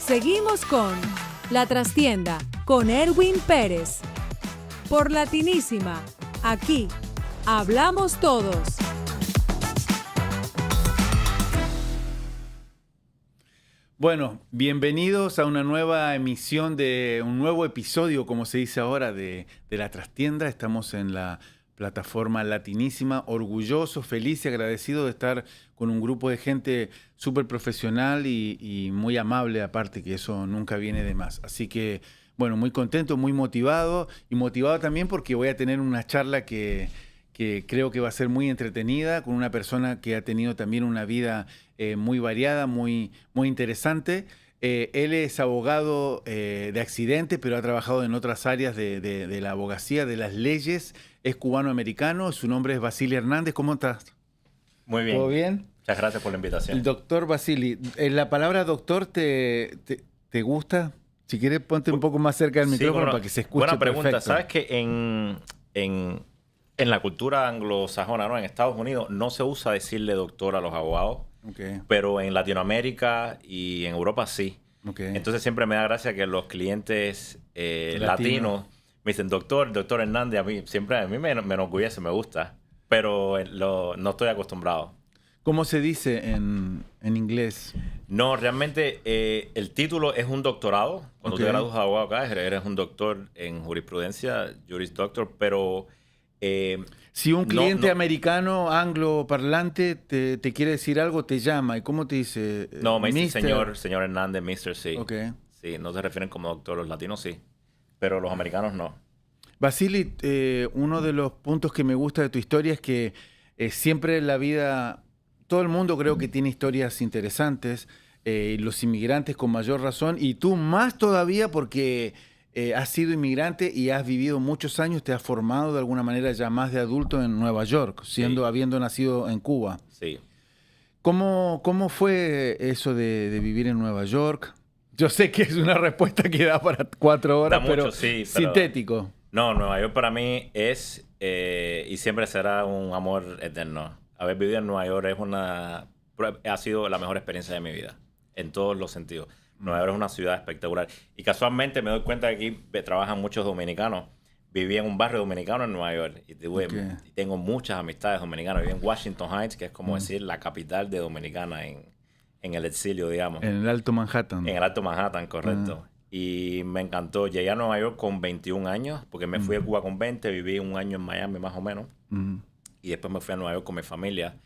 Seguimos con La Trastienda con Erwin Pérez. Por Latinísima, aquí hablamos todos. Bueno, bienvenidos a una nueva emisión de un nuevo episodio, como se dice ahora, de La Trastienda. Estamos en la plataforma Latinísima, orgulloso, feliz y agradecido de estar con un grupo de gente súper profesional y muy amable, aparte que eso nunca viene de más. Así que, bueno, muy contento, muy motivado y motivado también porque voy a tener una charla que creo que va a ser muy entretenida con una persona que ha tenido también una vida muy variada, muy interesante. Él es abogado de accidente, pero ha trabajado en otras áreas de la abogacía, de las leyes. Es cubano-americano, su nombre es Vasily Hernández. ¿Cómo estás? Muy bien. ¿Todo bien? Muchas gracias por la invitación. El doctor Vasily, ¿la palabra doctor te gusta? Si quieres, ponte un poco más cerca del micrófono para que se escuche buena pregunta. perfecto. ¿Sabes que en la cultura anglosajona, ¿no? En Estados Unidos, no se usa decirle doctor a los abogados, Okay. pero en Latinoamérica y en Europa sí. Okay. Entonces siempre me da gracia que los clientes latinos me dicen doctor Hernández. A mí me enorgullece, me gusta, pero no estoy acostumbrado. ¿Cómo se dice en inglés? No, realmente el título es un doctorado. Cuando te gradúas de abogado acá, eres un doctor en jurisprudencia, Juris Doctor, pero... si un cliente americano, angloparlante, te quiere decir algo, te llama. ¿Y cómo te dice? No, me dice señor Hernández, Mr. Sí. Okay. Sí, no se refieren como doctor. Los latinos sí, pero los americanos no. Vasily, uno de los puntos que me gusta de tu historia es que siempre en la vida... Todo el mundo creo que tiene historias interesantes, los inmigrantes con mayor razón, y tú más todavía porque has sido inmigrante y has vivido muchos años, te has formado de alguna manera ya más de adulto en Nueva York, habiendo nacido en Cuba. Sí. ¿Cómo fue eso de vivir en Nueva York? Yo sé que es una respuesta que da para 4 horas, pero sintético. No, Nueva York para mí es y siempre será un amor eterno. Haber vivido en Nueva York ha sido la mejor experiencia de mi vida, en todos los sentidos. Nueva York es una ciudad espectacular. Y casualmente me doy cuenta que aquí trabajan muchos dominicanos. Viví en un barrio dominicano en Nueva York y tengo muchas amistades dominicanas. Viví en Washington Heights, que es como decir la capital de Dominicana en el exilio, digamos. En el Alto Manhattan. En el Alto Manhattan, correcto. Y me encantó. Llegué a Nueva York con 21 años, porque me fui a Cuba con 20, viví un año en Miami más o menos. Y después me fui a Nueva York con mi familia.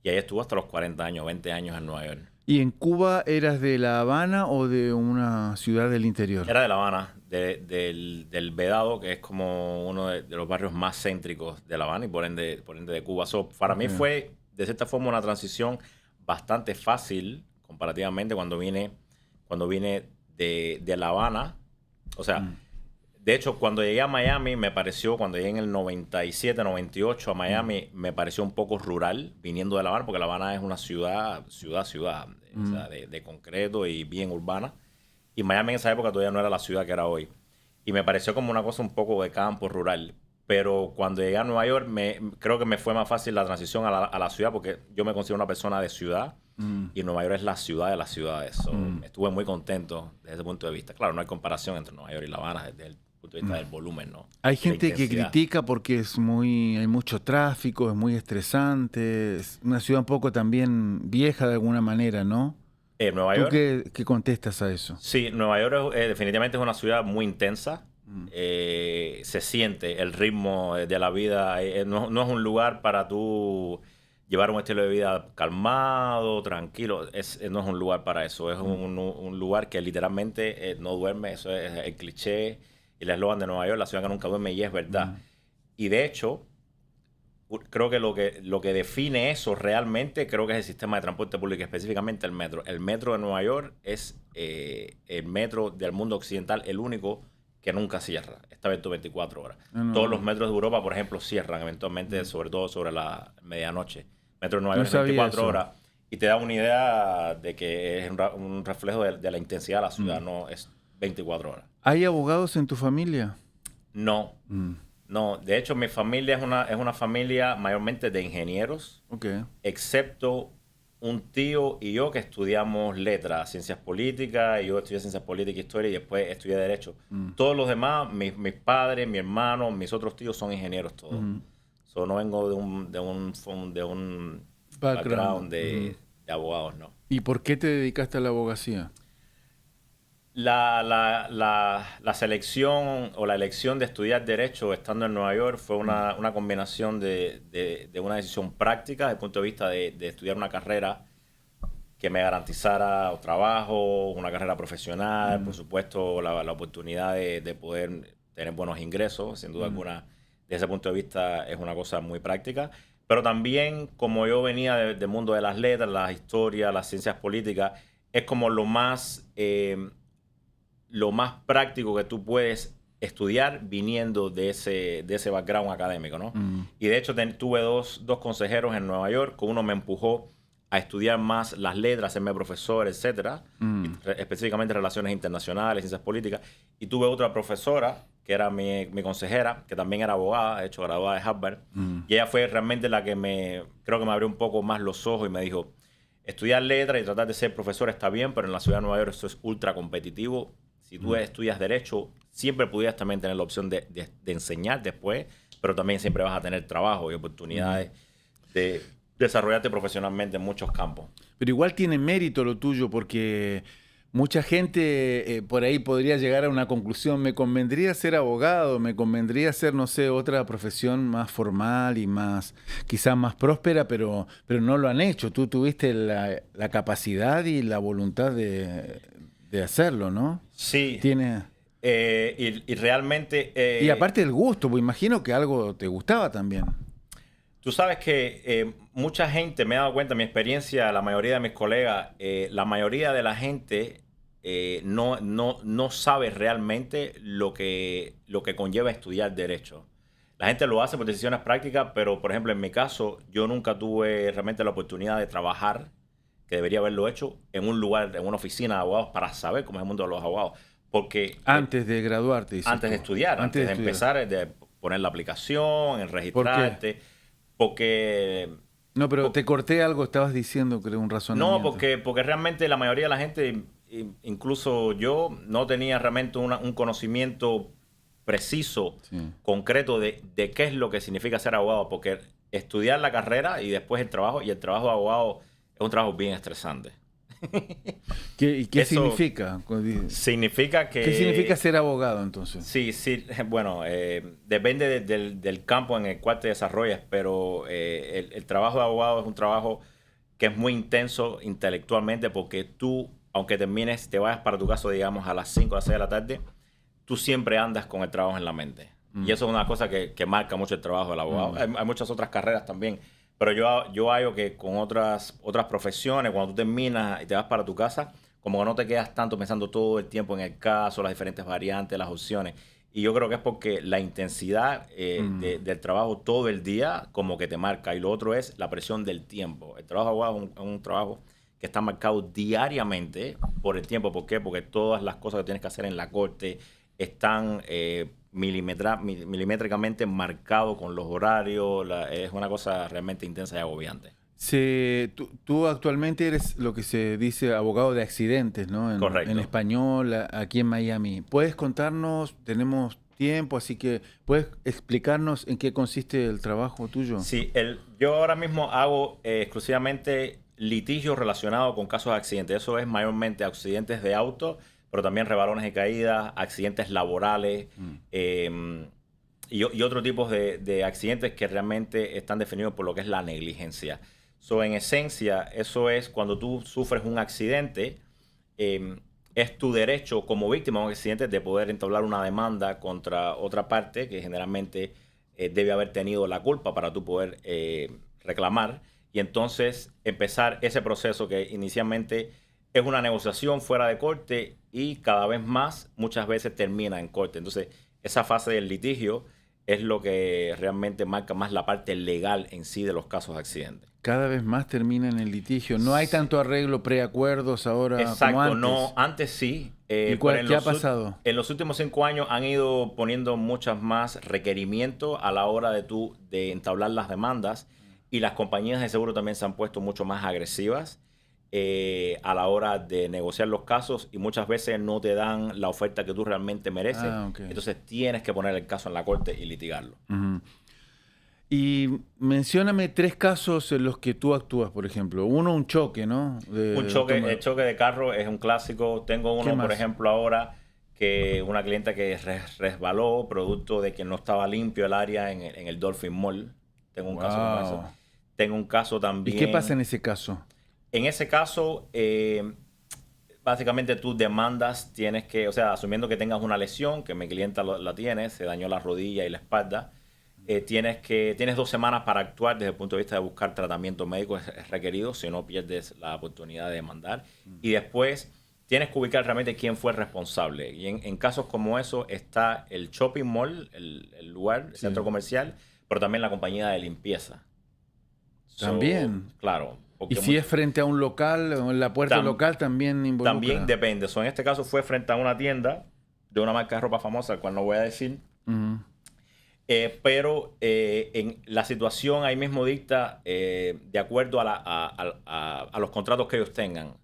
Y ahí estuve hasta los 40 años, 20 años en Nueva York. ¿Y en Cuba eras de La Habana o de una ciudad del interior? Era de La Habana, del Vedado, que es como uno de los barrios más céntricos de La Habana y por ende de Cuba. Para mí fue, de cierta forma, una transición bastante fácil comparativamente cuando vine de La Habana. O sea... De hecho, cuando llegué a Miami, cuando llegué en el 97, 98 a Miami, me pareció un poco rural viniendo de La Habana, porque La Habana es una ciudad, o sea, de concreto y bien urbana. Y Miami en esa época todavía no era la ciudad que era hoy. Y me pareció como una cosa un poco de campo rural. Pero cuando llegué a Nueva York, creo que me fue más fácil la transición a la ciudad, porque yo me considero una persona de ciudad. Y Nueva York es la ciudad de las ciudades. Estuve muy contento desde ese punto de vista. Claro, no hay comparación entre Nueva York y La Habana desde el punto de vista del volumen, ¿no? Hay gente que critica porque hay mucho tráfico, es muy estresante, es una ciudad un poco también vieja de alguna manera, ¿no? Nueva York. ¿Tú qué contestas a eso? Sí, Nueva York definitivamente es una ciudad muy intensa. Se siente el ritmo de la vida. No es un lugar para tú llevar un estilo de vida calmado, tranquilo. No es un lugar para eso. Es un lugar que literalmente no duerme. Eso es el cliché. El eslogan de Nueva York, la ciudad que nunca duerme, y es verdad. Y de hecho, creo que lo que define eso realmente, creo que es el sistema de transporte público, específicamente el metro. El metro de Nueva York es el metro del mundo occidental, el único que nunca cierra. Está abierto 24 horas. Todos los metros de Europa, por ejemplo, cierran eventualmente, sobre todo sobre la medianoche. Metro de Nueva York es 24 horas. Y te da una idea de que es un reflejo de la intensidad de la ciudad, no es 24 horas. ¿Hay abogados en tu familia? No. No, de hecho mi familia es una familia mayormente de ingenieros, excepto un tío y yo que estudiamos letras, ciencias políticas, y yo estudié ciencias políticas y historia y después estudié derecho. Todos los demás, mis padres, mi hermano, mis otros tíos son ingenieros todos. So, no vengo de un background de abogados, no. ¿Y por qué te dedicaste a la abogacía? La selección o la elección de estudiar Derecho estando en Nueva York fue una combinación de una decisión práctica desde el punto de vista de estudiar una carrera que me garantizara trabajo, una carrera profesional, por supuesto la oportunidad de poder tener buenos ingresos, sin duda alguna. Desde ese punto de vista es una cosa muy práctica. Pero también, como yo venía del mundo de las letras, las historias, las ciencias políticas, es como lo más práctico que tú puedes estudiar viniendo de ese background académico, ¿no? Y de hecho tuve dos consejeros en Nueva York, que uno me empujó a estudiar más las letras, hacerme profesor, etcétera, específicamente relaciones internacionales, ciencias políticas. Y tuve otra profesora, que era mi consejera, que también era abogada, de hecho graduada de Harvard. Y ella fue realmente la que creo que me abrió un poco más los ojos y me dijo, estudiar letras y tratar de ser profesor está bien, pero en la ciudad de Nueva York esto es ultra competitivo. Si tú estudias Derecho, siempre pudieras también tener la opción de enseñar después, pero también siempre vas a tener trabajo y oportunidades de desarrollarte profesionalmente en muchos campos. Pero igual tiene mérito lo tuyo, porque mucha gente por ahí podría llegar a una conclusión: me convendría ser abogado, me convendría ser, no sé, otra profesión más formal y quizás más próspera, pero no lo han hecho. Tú tuviste la capacidad y la voluntad de hacerlo, ¿no? Sí. Tiene... y realmente... y aparte del gusto, pues imagino que algo te gustaba también. Tú sabes que mucha gente, me he dado cuenta, mi experiencia, la mayoría de mis colegas, la mayoría de la gente no sabe realmente lo que conlleva estudiar Derecho. La gente lo hace por decisiones prácticas, pero, por ejemplo, en mi caso, yo nunca tuve realmente la oportunidad de trabajar, que debería haberlo hecho, en un lugar, en una oficina de abogados, para saber cómo es el mundo de los abogados. Porque antes de graduarte, antes de estudiar, antes de empezar, de poner la aplicación, en registrarte. Porque... No, pero te corté algo, estabas diciendo, creo, un razonamiento. No, porque realmente la mayoría de la gente, incluso yo, no tenía realmente un conocimiento preciso, concreto de qué es lo que significa ser abogado. Porque estudiar la carrera y después el trabajo de abogado es un trabajo bien estresante. ¿Y qué significa? Significa que... ¿Qué significa ser abogado, entonces? Sí, bueno, depende del campo en el cual te desarrollas, pero el trabajo de abogado es un trabajo que es muy intenso intelectualmente, porque tú, aunque termines, te vayas para tu casa, digamos, a las 5 o 6 de la tarde, tú siempre andas con el trabajo en la mente. Y eso es una cosa que marca mucho el trabajo del abogado. Hay muchas otras carreras también. Pero yo hallo que con otras profesiones, cuando tú terminas y te vas para tu casa, como que no te quedas tanto pensando todo el tiempo en el caso, las diferentes variantes, las opciones. Y yo creo que es porque la intensidad del trabajo todo el día como que te marca. Y lo otro es la presión del tiempo. El trabajo de abogado es un trabajo que está marcado diariamente por el tiempo. ¿Por qué? Porque todas las cosas que tienes que hacer en la corte están... milimétricamente marcado con los horarios. Es una cosa realmente intensa y agobiante. Tú actualmente eres lo que se dice abogado de accidentes, ¿no? Correcto. En español, aquí en Miami. ¿Puedes contarnos? Tenemos tiempo, así que ¿puedes explicarnos en qué consiste el trabajo tuyo? Sí, yo ahora mismo hago exclusivamente litigios relacionados con casos de accidentes. Eso es mayormente accidentes de auto, pero también rebalones y caídas, accidentes laborales y otros tipos de accidentes que realmente están definidos por lo que es la negligencia. En esencia, eso es cuando tú sufres un accidente, es tu derecho como víctima de un accidente de poder entablar una demanda contra otra parte que generalmente debe haber tenido la culpa para tú poder reclamar, y entonces empezar ese proceso que inicialmente es una negociación fuera de corte y cada vez más, muchas veces termina en corte. Entonces, esa fase del litigio es lo que realmente marca más la parte legal en sí de los casos de accidentes. Cada vez más termina en el litigio. No hay tanto arreglo, preacuerdos ahora. Exacto, como antes. No, antes sí. ¿Y qué ha pasado? En los últimos 5 años han ido poniendo muchos más requerimientos a la hora de entablar las demandas. Y las compañías de seguro también se han puesto mucho más agresivas a la hora de negociar los casos y muchas veces no te dan la oferta que tú realmente mereces. Okay. Entonces tienes que poner el caso en la corte y litigarlo. Y mencióname 3 casos en los que tú actúas, por ejemplo. Uno, un choque, ¿no? El choque de carro es un clásico. Tengo uno, por ejemplo, ahora que una clienta que resbaló producto de que no estaba limpio el área en el Dolphin Mall. Tengo un caso como eso. Tengo un caso también. ¿Y qué pasa en ese caso? En ese caso, básicamente tú demandas, tienes que, o sea, asumiendo que tengas una lesión, que mi clienta la tiene, se dañó la rodilla y la espalda, tienes 2 semanas para actuar desde el punto de vista de buscar tratamiento médico es requerido, si no pierdes la oportunidad de demandar. Y después tienes que ubicar realmente quién fue el responsable. Y en casos como eso está el shopping mall, el lugar, el centro comercial, pero también la compañía de limpieza. También. Claro. Y si es frente a un local o en la puerta del local, también involucra. También depende. En este caso fue frente a una tienda de una marca de ropa famosa, la cual no voy a decir. Pero en la situación ahí mismo dicta de acuerdo a los contratos que ellos tengan.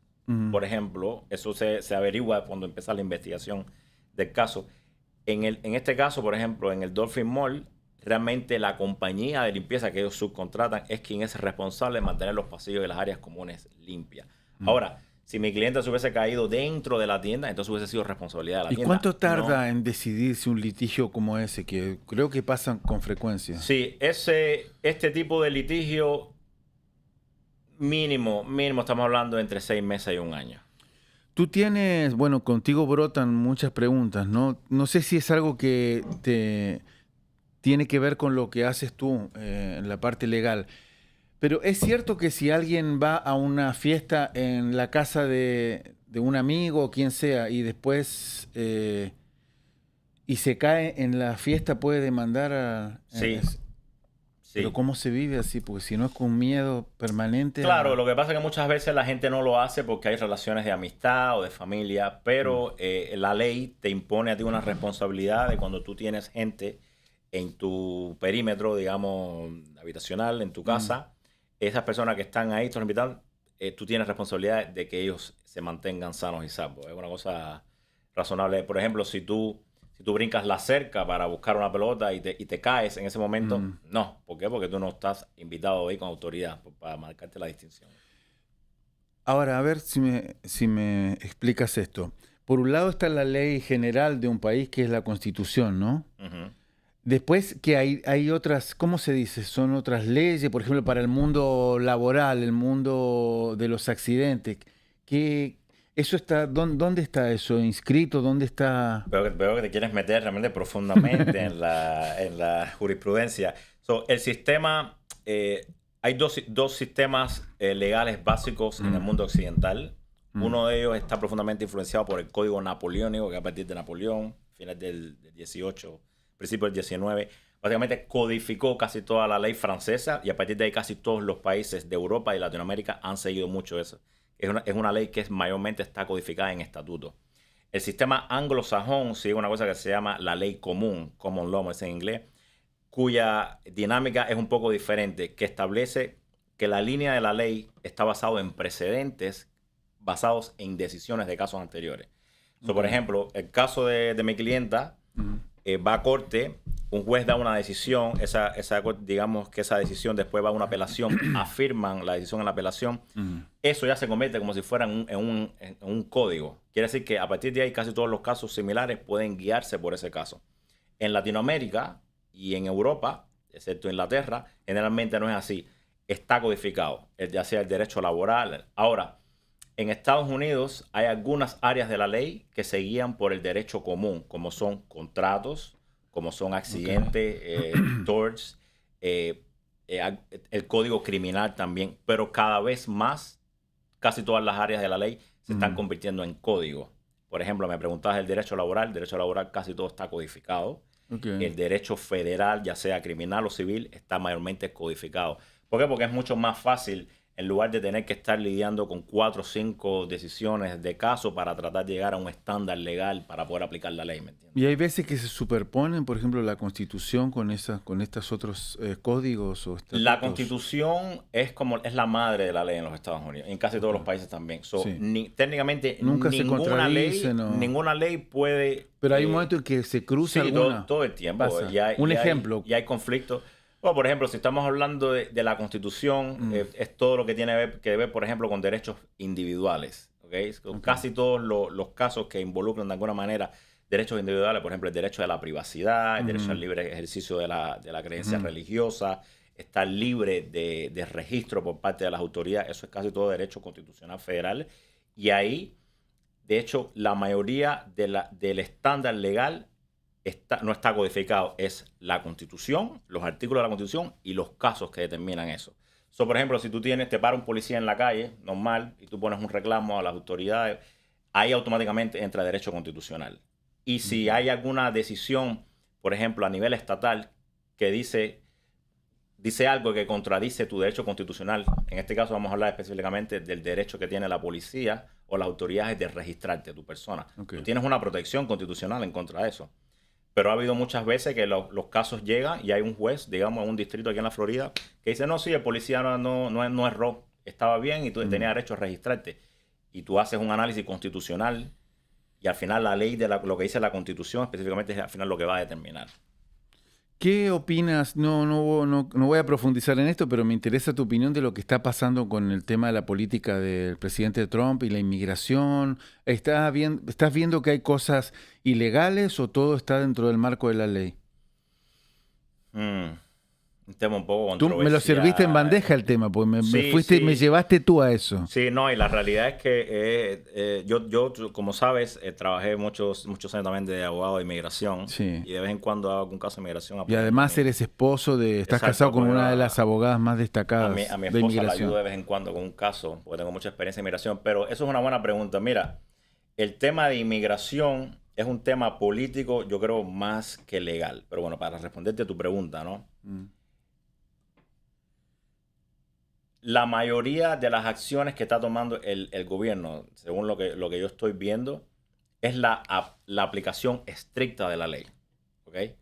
Por ejemplo, eso se averigua cuando empieza la investigación del caso. En este caso, por ejemplo, en el Dolphin Mall, realmente la compañía de limpieza que ellos subcontratan es quien es responsable de mantener los pasillos y las áreas comunes limpias. Ahora, si mi cliente se hubiese caído dentro de la tienda, entonces hubiese sido responsabilidad de la tienda. ¿Y cuánto tarda en decidirse un litigio como ese, que creo que pasan con frecuencia? Sí, este tipo de litigio mínimo estamos hablando de entre 6 meses y 1 año. Tú tienes, bueno, contigo brotan muchas preguntas, ¿no? No sé si es algo que te tiene que ver con lo que haces tú en la parte legal. Pero es cierto que si alguien va a una fiesta en la casa de un amigo o quien sea y después y se cae en la fiesta, puede demandar a... Sí. Pero ¿cómo se vive así? Porque si no es con miedo permanente... Claro, lo que pasa es que muchas veces la gente no lo hace porque hay relaciones de amistad o de familia, pero la ley te impone a ti una responsabilidad de cuando tú tienes gente en tu perímetro, digamos, habitacional, en tu casa, esas personas que están ahí, estos invitados, tú tienes responsabilidad de que ellos se mantengan sanos y salvos. Es una cosa razonable. Por ejemplo, si tú brincas la cerca para buscar una pelota y te caes en ese momento, no. ¿Por qué? Porque tú no estás invitado ahí con autoridad para marcarte la distinción. Ahora, a ver si me explicas esto. Por un lado está la ley general de un país, que es la Constitución, ¿no? Después que hay otras, ¿cómo se dice? Son otras leyes, por ejemplo, para el mundo laboral, el mundo de los accidentes. Eso está, ¿dónde está eso inscrito? ¿Dónde está? Veo que te quieres meter realmente profundamente en la jurisprudencia. El sistema, hay dos sistemas legales básicos en el mundo occidental. Uno de ellos está profundamente influenciado por el Código Napoleónico, que a partir de Napoleón, finales del 18, principio del 19, básicamente codificó casi toda la ley francesa y a partir de ahí casi todos los países de Europa y Latinoamérica han seguido mucho eso. Es una ley que mayormente está codificada en estatuto. El sistema anglosajón sigue una cosa que se llama la ley común, common law es en inglés, cuya dinámica es un poco diferente, que establece que la línea de la ley está basada en precedentes basados en decisiones de casos anteriores. Por ejemplo, el caso de mi clienta va a corte, un juez da una decisión, digamos que esa decisión después va a una apelación, afirman la decisión en la apelación, eso ya se convierte como si fuera en un código. Quiere decir que a partir de ahí casi todos los casos similares pueden guiarse por ese caso. En Latinoamérica y en Europa, excepto Inglaterra, generalmente no es así. Está codificado, ya sea el derecho laboral. Ahora, en Estados Unidos hay algunas áreas de la ley que se guían por el derecho común, como son contratos, como son accidentes, torts, el código criminal también, pero cada vez más, casi todas las áreas de la ley se están convirtiendo en código. Por ejemplo, me preguntabas el derecho laboral casi todo está codificado. El derecho federal, ya sea criminal o civil, está mayormente codificado. ¿Por qué? Porque es mucho más fácil en lugar de tener que estar lidiando con 4 o 5 decisiones de caso para tratar de llegar a un estándar legal para poder aplicar la ley, ¿me entiendes? Y hay veces que se superponen, por ejemplo, la Constitución con estos otros códigos o estatutos. La Constitución es la madre de la ley en los Estados Unidos, en casi todos los países también. Técnicamente Nunca se contradice, ninguna ley puede... Pero hay un momento en que se cruza alguna. Todo el tiempo. Un ejemplo. Y hay conflictos. Bueno, por ejemplo, si estamos hablando de la Constitución, es todo lo que tiene que ver, por ejemplo, con derechos individuales. ¿Okay? Casi todos los casos que involucran de alguna manera derechos individuales, por ejemplo, el derecho a la privacidad, el derecho al libre ejercicio de la creencia religiosa, estar libre de registro por parte de las autoridades, eso es casi todo derecho constitucional federal. Y ahí, de hecho, la mayoría del estándar legal no está codificado, es la Constitución, los artículos de la Constitución y los casos que determinan eso. Por ejemplo, si tú te para un policía en la calle, normal, y tú pones un reclamo a las autoridades, ahí automáticamente entra derecho constitucional. Y si hay alguna decisión, por ejemplo, a nivel estatal, que dice algo que contradice tu derecho constitucional, en este caso vamos a hablar específicamente del derecho que tiene la policía o las autoridades de registrarte a tu persona. Tú tienes una protección constitucional en contra de eso. Pero ha habido muchas veces que los casos llegan y hay un juez, digamos, en un distrito aquí en la Florida, que dice, no, sí, el policía no erró, estaba bien y tú tenías derecho a registrarte. Y tú haces un análisis constitucional y al final la ley de lo que dice la Constitución específicamente es al final lo que va a determinar. ¿Qué opinas? No voy a profundizar en esto, pero me interesa tu opinión de lo que está pasando con el tema de la política del presidente Trump y la inmigración. ¿Estás viendo que hay cosas ilegales o todo está dentro del marco de la ley? Un tema un poco Tú controversial. me lo serviste en bandeja el tema, pues me fuiste y me llevaste tú a eso. Sí, no, y la realidad es que yo como sabes, trabajé muchos años también de abogado de inmigración. Sí. Y de vez en cuando hago algún caso de inmigración. Y además eres esposo estás casado con una de las abogadas más destacadas de inmigración. A mi esposa la ayudo de vez en cuando con un caso, porque tengo mucha experiencia en inmigración. Pero eso es una buena pregunta. Mira, el tema de inmigración es un tema político, yo creo, más que legal. Pero bueno, para responderte a tu pregunta, ¿no? La mayoría de las acciones que está tomando el gobierno, según lo que yo estoy viendo, es la aplicación estricta de la ley. ¿Okay?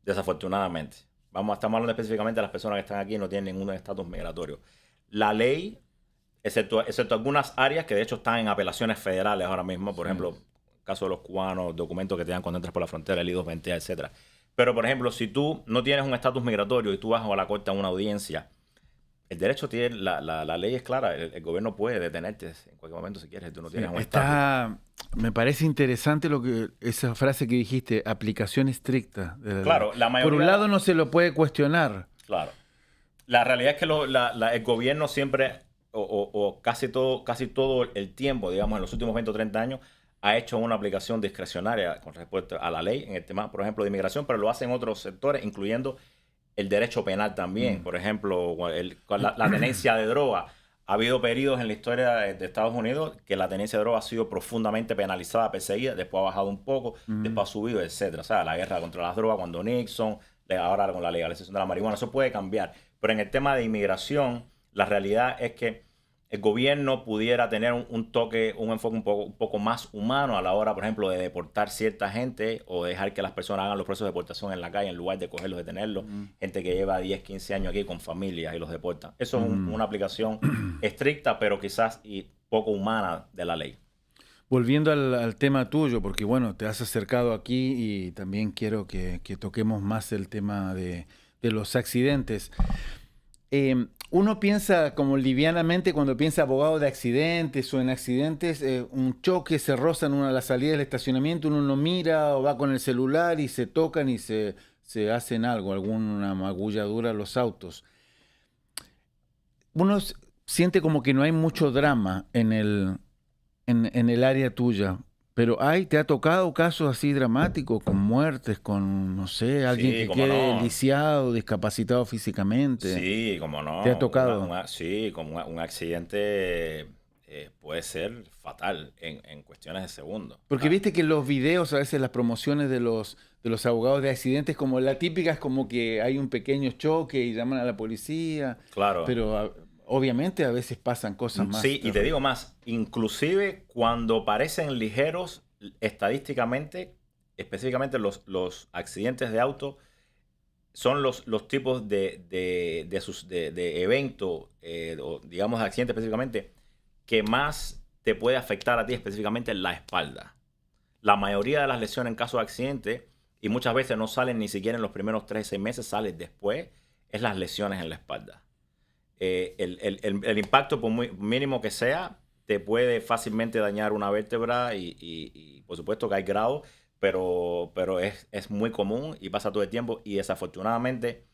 Desafortunadamente. Estamos hablando específicamente de las personas que están aquí y no tienen ningún estatus migratorio. La ley, excepto algunas áreas que de hecho están en apelaciones federales ahora mismo, por ejemplo, el caso de los cubanos, documentos que te dan cuando entras por la frontera, el I-220, etc. Pero, por ejemplo, si tú no tienes un estatus migratorio y tú vas a la corte a una audiencia, el derecho tiene, la ley es clara, el gobierno puede detenerte en cualquier momento si quieres, tú no tienes un estatus. Me parece interesante esa frase que dijiste, aplicación estricta. Claro, la mayoría... Por un lado no se lo puede cuestionar. Claro. La realidad es que el gobierno siempre, o casi todo el tiempo, digamos, en los últimos 20 o 30 años, ha hecho una aplicación discrecionaria con respecto a la ley, en el tema, por ejemplo, de inmigración, pero lo hacen otros sectores, incluyendo el derecho penal también. Por ejemplo, la tenencia de droga. Ha habido periodos en la historia de Estados Unidos que la tenencia de droga ha sido profundamente penalizada, perseguida, después ha bajado un poco, después ha subido, etc. O sea, la guerra contra las drogas cuando Nixon, ahora con la legalización de la marihuana, eso puede cambiar. Pero en el tema de inmigración, la realidad es que el gobierno pudiera tener un enfoque un poco más humano a la hora, por ejemplo, de deportar cierta gente o dejar que las personas hagan los procesos de deportación en la calle en lugar de cogerlos, detenerlos. Gente que lleva 10, 15 años aquí con familias y los deportan. Eso es una aplicación estricta, pero quizás poco humana de la ley. Volviendo al tema tuyo, porque bueno, te has acercado aquí y también quiero que toquemos más el tema de los accidentes. Uno piensa como livianamente cuando piensa abogado de accidentes o en accidentes, un choque, se rozan a la salida del estacionamiento, uno no mira o va con el celular y se tocan y se hacen algo, alguna magulladura a los autos. Uno siente como que no hay mucho drama en el área tuya. Pero ¿te ha tocado casos así dramáticos, con muertes, con, no sé, alguien que quede lisiado, discapacitado físicamente? Sí, cómo no. ¿Te ha tocado? Sí, como un accidente puede ser fatal en cuestiones de segundos. Porque viste que en los videos, a veces las promociones de los abogados de accidentes, como la típica es como que hay un pequeño choque y llaman a la policía. Claro. Pero obviamente a veces pasan cosas más. Sí, y te digo más, inclusive cuando parecen ligeros, estadísticamente, específicamente los accidentes de auto, son los tipos de evento, o digamos accidente específicamente, que más te puede afectar a ti específicamente en la espalda. La mayoría de las lesiones en caso de accidente, y muchas veces no salen ni siquiera en los primeros 3 o 6 meses, salen después, es las lesiones en la espalda. El impacto, por muy mínimo que sea, te puede fácilmente dañar una vértebra y por supuesto que hay grados, pero es muy común y pasa todo el tiempo, y desafortunadamente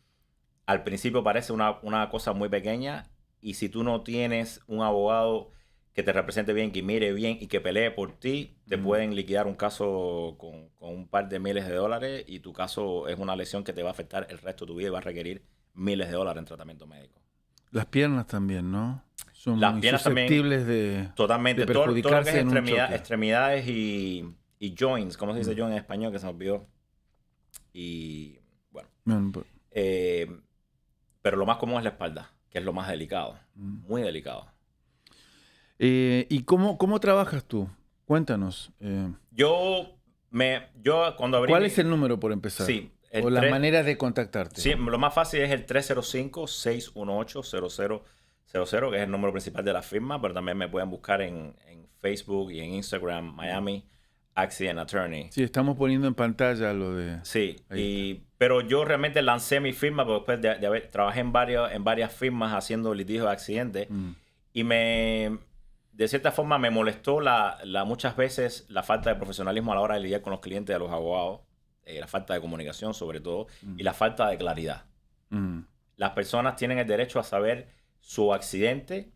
al principio parece una cosa muy pequeña, y si tú no tienes un abogado que te represente bien, que mire bien y que pelee por ti, te pueden liquidar un caso con un par de miles de dólares, y tu caso es una lesión que te va a afectar el resto de tu vida y va a requerir miles de dólares en tratamiento médico. Las piernas también, ¿no? Son Las muy piernas susceptibles también, totalmente. de Todo lo que perjudicarse es en un choque. extremidades y joints, ¿cómo se dice joint en español? Que se me olvidó. Y bueno. Pero lo más común es la espalda, que es lo más delicado. Muy delicado. ¿Y cómo trabajas tú? Cuéntanos. Yo cuando abrí... ¿Cuál es el número por empezar? Sí. O la manera de contactarte. Sí, lo más fácil es el 305-618-0000, que es el número principal de la firma, pero también me pueden buscar en Facebook y en Instagram, Miami Accident Attorney. Sí, estamos poniendo en pantalla lo de... Sí, pero yo realmente lancé mi firma porque después trabajé en varias firmas haciendo litigios de accidentes, y de cierta forma me molestó muchas veces la falta de profesionalismo a la hora de lidiar con los clientes de los abogados. La falta de comunicación sobre todo, y la falta de claridad. Las personas tienen el derecho a saber su accidente,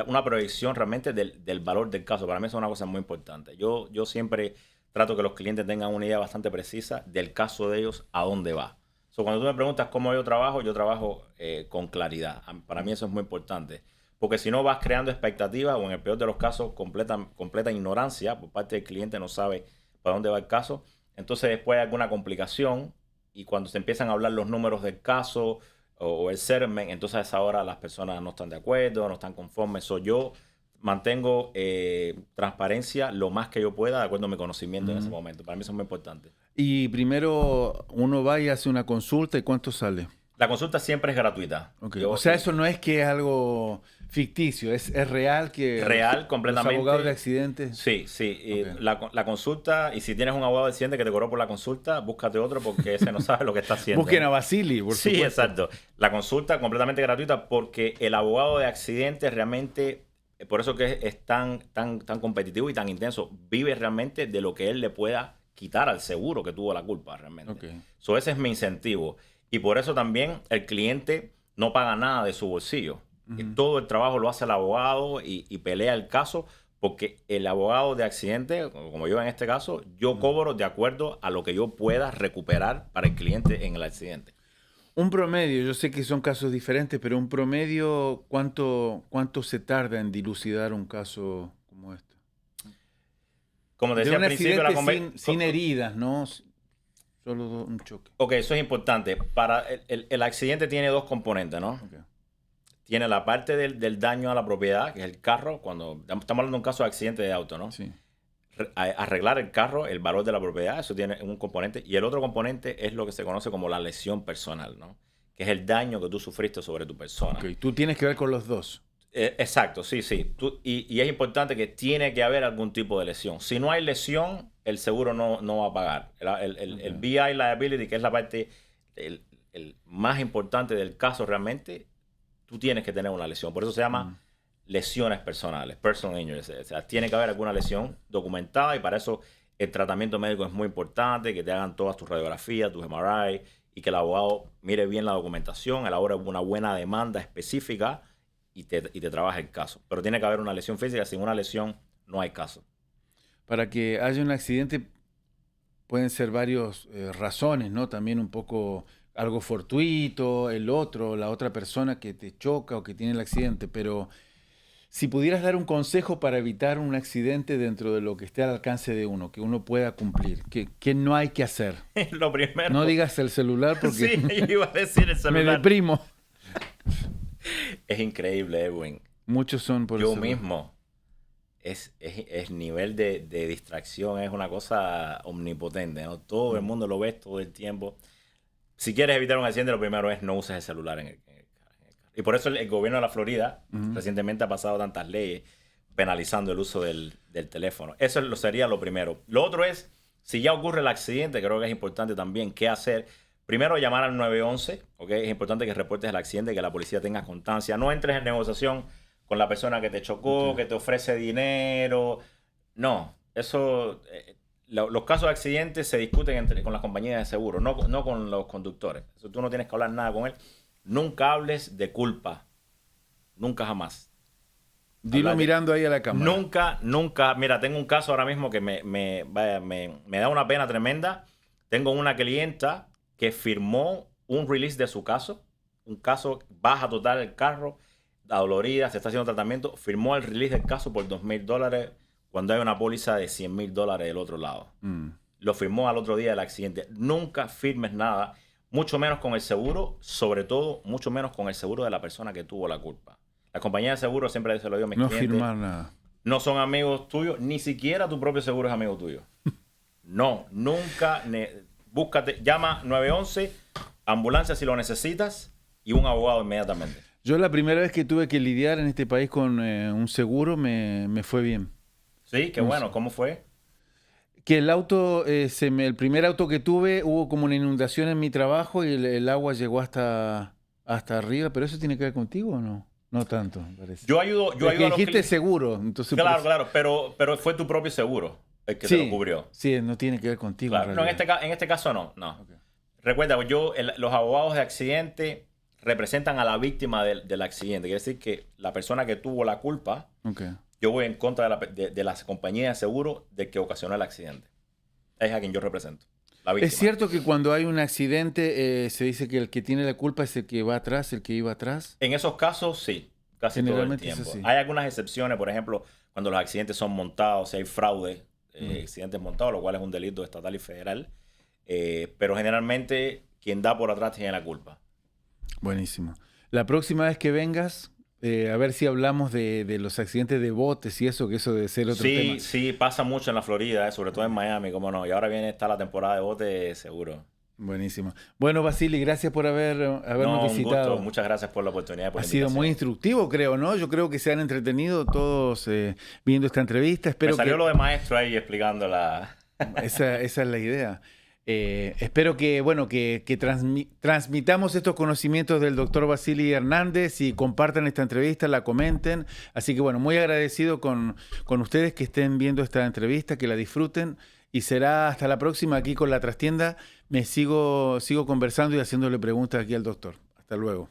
una proyección realmente del valor del caso. Para mí eso es una cosa muy importante. Yo siempre trato que los clientes tengan una idea bastante precisa del caso de ellos, a dónde va. Cuando tú me preguntas cómo yo trabajo con claridad. Para mí eso es muy importante, porque si no vas creando expectativas, o en el peor de los casos completa ignorancia por parte del cliente, no sabe para dónde va el caso. Entonces después hay alguna complicación, y cuando se empiezan a hablar los números del caso o el settlement, entonces a esa hora las personas no están de acuerdo, no están conformes. Yo mantengo transparencia lo más que yo pueda, de acuerdo a mi conocimiento en ese momento. Para mí eso es muy importante. Y primero uno va y hace una consulta, ¿y cuánto sale? La consulta siempre es gratuita. Okay. O sea, eso no es que es algo ficticio, es real que... Real, completamente. ¿Los abogados de accidentes? Sí. Okay. La consulta, y si tienes un abogado de accidente que te cobró por la consulta, búscate otro, porque ese no sabe lo que está haciendo. Busquen a Vasily, por supuesto. Sí, exacto. La consulta completamente gratuita, porque el abogado de accidentes realmente, por eso que es tan competitivo y tan intenso, vive realmente de lo que él le pueda quitar al seguro que tuvo la culpa realmente. Okay. Ese es mi incentivo. Y por eso también el cliente no paga nada de su bolsillo. Todo el trabajo lo hace el abogado y pelea el caso, porque el abogado de accidente, como yo en este caso, yo cobro de acuerdo a lo que yo pueda recuperar para el cliente en el accidente. Un promedio, yo sé que son casos diferentes, pero un promedio, ¿cuánto se tarda en dilucidar un caso como este? Como te decía al principio, sin heridas, ¿no? Solo un choque. Ok, eso es importante. El accidente tiene 2 componentes, ¿no? Okay. Tiene la parte del daño a la propiedad, que es el carro. Cuando estamos hablando de un caso de accidente de auto, ¿no? Sí. Arreglar el carro, el valor de la propiedad, eso tiene un componente. Y el otro componente es lo que se conoce como la lesión personal, ¿no? Que es el daño que tú sufriste sobre tu persona. Ok, tú tienes que ver con los dos. Exacto, sí. Y es importante que tiene que haber algún tipo de lesión. Si no hay lesión, el seguro no va a pagar. El BI liability, que es la parte el más importante del caso realmente, tú tienes que tener una lesión. Por eso se llama lesiones personales, personal injuries. O sea, tiene que haber alguna lesión documentada, y para eso el tratamiento médico es muy importante, que te hagan todas tus radiografías, tus MRI, y que el abogado mire bien la documentación, elabore una buena demanda específica y te trabaje el caso. Pero tiene que haber una lesión física. Sin una lesión no hay caso. Para que haya un accidente pueden ser varias razones, ¿no? También un poco algo fortuito, la otra persona que te choca o que tiene el accidente. Pero si pudieras dar un consejo para evitar un accidente dentro de lo que esté al alcance de uno, que uno pueda cumplir, ¿qué no hay que hacer? Lo primero. No digas el celular porque sí, yo iba a decir el celular. Me deprimo. Es increíble, Edwin. Muchos son por Yo eso. mismo. Es nivel de distracción, es una cosa omnipotente, ¿no? Todo el mundo lo ves todo el tiempo. Si quieres evitar un accidente, lo primero es no uses el celular en el carro. Y por eso el gobierno de la Florida recientemente ha pasado tantas leyes penalizando el uso del teléfono. Eso sería lo primero. Lo otro es, si ya ocurre el accidente, creo que es importante también qué hacer. Primero, llamar al 911, ¿ok? Es importante que reportes el accidente, que la policía tenga constancia. No entres en negociación con la persona que te chocó, que te ofrece dinero. No, eso... los casos de accidentes se discuten con las compañías de seguro, no con los conductores. Eso tú no tienes que hablar nada con él. Nunca hables de culpa. Nunca jamás. Dilo mirando ahí a la cámara. Nunca. Mira, tengo un caso ahora mismo que me da una pena tremenda. Tengo una clienta que firmó un release de su caso. Un caso, baja total el carro, dolorida, se está haciendo tratamiento. Firmó el release del caso por $2,000 cuando hay una póliza de $100,000 del otro lado. Lo firmó al otro día del accidente. Nunca firmes nada, mucho menos con el seguro, sobre todo, mucho menos con el seguro de la persona que tuvo la culpa. La compañía de seguro, siempre se lo digo a mis clientes, firmar nada. No son amigos tuyos, ni siquiera tu propio seguro es amigo tuyo. No, nunca. Búscate, llama 911, ambulancia si lo necesitas y un abogado inmediatamente. Yo la primera vez que tuve que lidiar en este país con un seguro me fue bien. Sí, qué bueno. ¿Cómo fue? Que el auto, el primer auto que tuve, hubo como una inundación en mi trabajo y el agua llegó hasta arriba. ¿Pero eso tiene que ver contigo o no? No tanto, me parece. Yo ayudo a los dijiste seguro. Entonces claro, pero fue tu propio seguro el que te lo cubrió. Sí, no tiene que ver contigo. Claro, no, en este caso no. Okay. Recuerda, los abogados de accidente representan a la víctima del accidente. Quiere decir que la persona que tuvo la culpa, yo voy en contra de las compañías de seguro de que ocasionó el accidente. Es a quien yo represento. La víctima. ¿Es cierto que cuando hay un accidente se dice que el que tiene la culpa es el que va atrás, el que iba atrás? En esos casos, sí. Casi todo el tiempo. Sí. Hay algunas excepciones, por ejemplo, cuando los accidentes son montados, si hay fraude, accidentes montados, lo cual es un delito estatal y federal. Pero generalmente quien da por atrás tiene la culpa. Buenísimo. La próxima vez que vengas, a ver si hablamos de los accidentes de botes y eso, que eso debe ser otro tema. Sí, pasa mucho en la Florida, sobre todo en Miami, cómo no. Y ahora está la temporada de botes, seguro. Buenísimo. Bueno, Vasily, gracias por habernos visitado. Un gusto. Muchas gracias por la oportunidad. Ha sido muy instructivo, creo, ¿no? Yo creo que se han entretenido todos viendo esta entrevista. Espero Me salió lo de maestro ahí explicando la... Esa es la idea. Espero que transmitamos estos conocimientos del doctor Vasily Hernández y compartan esta entrevista, la comenten. Así que bueno, muy agradecido con ustedes que estén viendo esta entrevista, que la disfruten y será hasta la próxima aquí con La Trastienda. Me sigo conversando y haciéndole preguntas aquí al doctor. Hasta luego.